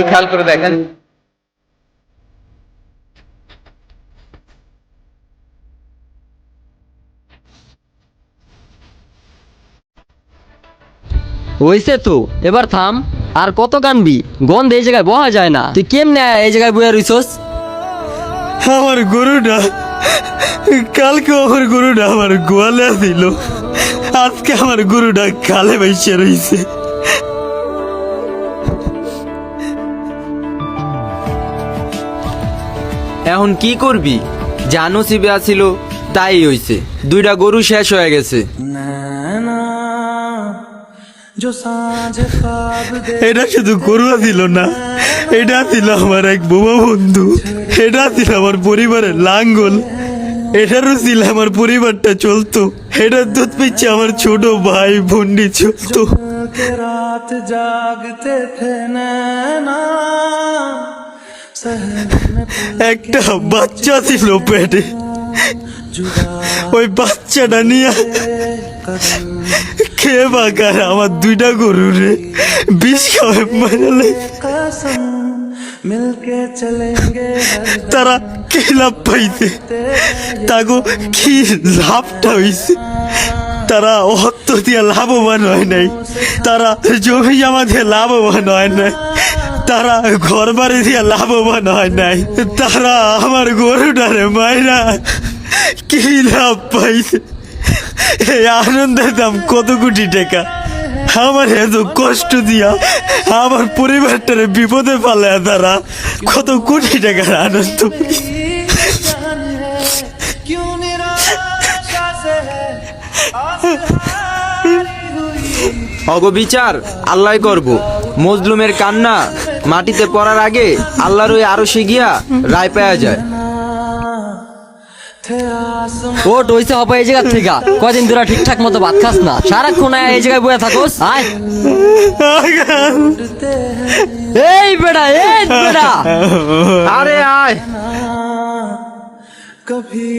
খেয়াল করে দেখেন। হইছে তো, এবার থাম। আর কত কানবি? গন্ধ এই জায়গায় বহা যায় না। তুই কেমনে এই জায়গায় বইয়া রইছস? আমার গরুটা কালকে আমার গরুটা আমার গোয়ালে দিল, আজকে আমার গরুটা কালে বাইসে রইছে। এখন কি করবি? যা নসিবে আছিল তাই হইছে, দুইটা গরু শেষ হয়ে গেছে। এটা শুধু গরু ছিল না, এটা ছিল আমার এক বোমা বন্ধু, এটা ছিল আমার পরিবারের লাঙ্গল, এটারও ছিল আমার পরিবারটা চলতো, এটার দুধ পিচ্ছে আমার ছোট ভাই বোনটি চলতো। रात जागते थे नैना একটা বাচ্চা ছিল পেটে, ওই বাচ্চাটা নিয়ে খেয়ে বাগার আমার দুইটা গরু রে বিষ খাওয়ায় মারালে। मिलके चलेंगे তারা কি লাভ পাইছে? তাগো কি লাভটা হইছে? তারা অর্থ দিয়ে লাভবান হয় নাই, তারা জমি জমা দিয়ে লাভবান হয় নাই, তারা ঘর বাড়ি দিয়ে লাভবান হয় নাই, তারা আমার গরুটারে মাইরা কি লাভ পাইছে? এই আনন্দের দাম কত কোটি টাকা। আমার এত কষ্ট দিয়া আমার পরিবারটারে বিপদে ফেলে তারা কত কোটি টাকার আনন্দ পাইছে। क्यों निराशा से है आसमानी हुई অগবিচার আল্লাহ করব। মজলুমের কান্না মাটিতে পড়ার আগে আল্লাহর ওই আরশে গিয়া রায় পাওয়া যায়। थे आसमान ওট হইছে হবে এই জায়গা থেকে। কয়দিন ধরে ঠিকঠাক মতো ভাত খাস না, সারাক্ষণ এই জায়গায় বইয়া থাকোস। আয় এই বেটা, এই বেটা, আরে আয়। कभी